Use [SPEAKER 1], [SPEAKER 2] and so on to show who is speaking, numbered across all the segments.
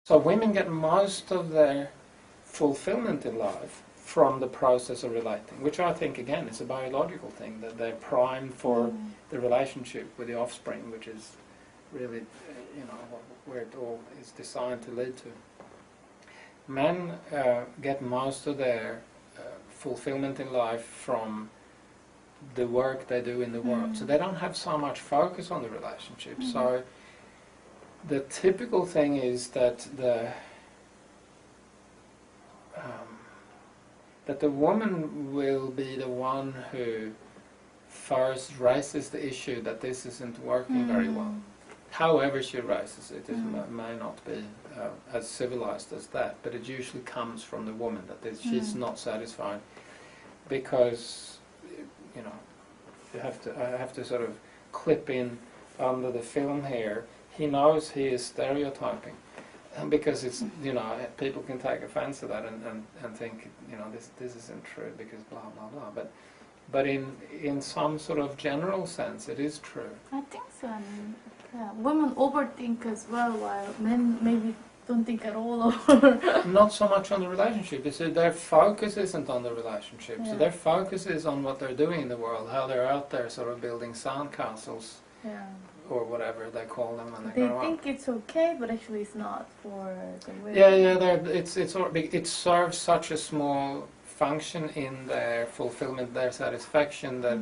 [SPEAKER 1] So women get most of their fulfillment in life from the process of relating, which I think, again, is a biological thing, that they're primed for the relationship with the offspring, which is really, where it all is designed to lead to. Men get most of their fulfillment in life from the work they do in the world. So they don't have so much focus on the relationship. So the typical thing is that the woman will be the one who first raises the issue that this isn't working very well. However she raises it, it may not be as civilized as that, but it usually comes from the woman, that she's not satisfied, because I have to sort of clip in under the film here. He knows he is stereotyping, and because it's people can take offense to that and think this isn't true because blah blah blah. But in some sort of general sense, it is true.
[SPEAKER 2] I think so. I mean, women overthink as well, while men maybe don't think at all.
[SPEAKER 1] Not so much on the relationship. You see, their focus isn't on the relationship. So their focus is on what they're doing in the world, how they're out there sort of building sand castles, or whatever they call them when they grow up.
[SPEAKER 2] They think it's okay, but actually it's not for the women.
[SPEAKER 1] It serves such a small function in their fulfillment, their satisfaction, that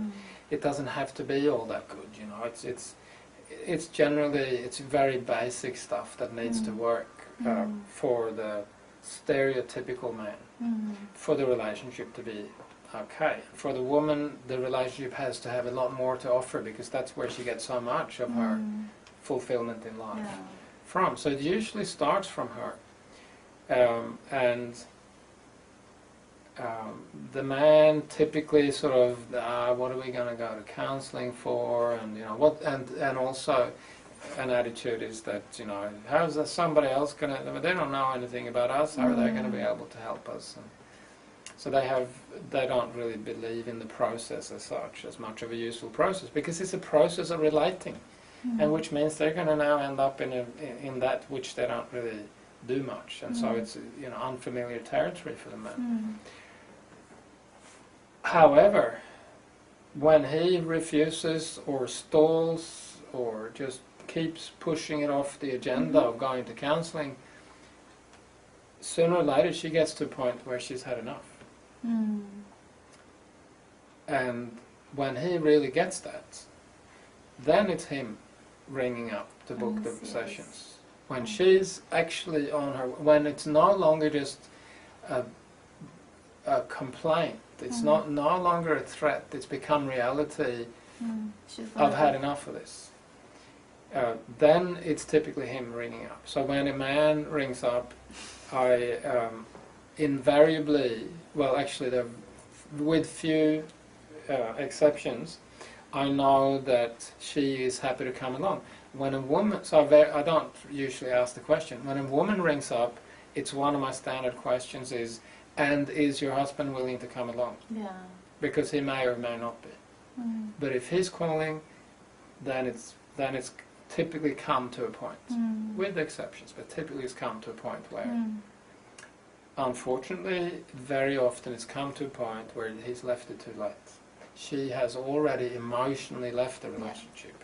[SPEAKER 1] it doesn't have to be all that good. It's generally very basic stuff that needs to work for the stereotypical man, for the relationship to be okay. For the woman, the relationship has to have a lot more to offer, because that's where she gets so much of her fulfillment in life from. So it usually starts from her, and the man typically sort of, what are we going to go to counselling for, and also an attitude is that how's somebody else going to? They don't know anything about us. How are they going to be able to help us? And so they don't really believe in the process as such, as much of a useful process, because it's a process of relating, and which means they're going to now end up in that which they don't really do much, and so it's unfamiliar territory for the man. However, when he refuses or stalls or just keeps pushing it off the agenda of going to counselling, sooner or later she gets to a point where she's had enough. And when he really gets that, then it's him ringing up to book the sessions. When she's actually on her, when it's no longer just a complaint, it's no longer a threat, it's become reality. I've had enough of this. Then it's typically him ringing up. So when a man rings up, I invariably, well actually with few exceptions, I know that she is happy to come along. When a woman, I don't usually ask the question. When a woman rings up, it's one of my standard questions is, and is your husband willing to come along? Because he may or may not be. But if he's calling, then it's typically come to a point, with exceptions, but typically it's come to a point where, unfortunately, very often it's come to a point where he's left it too late. She has already emotionally left the relationship.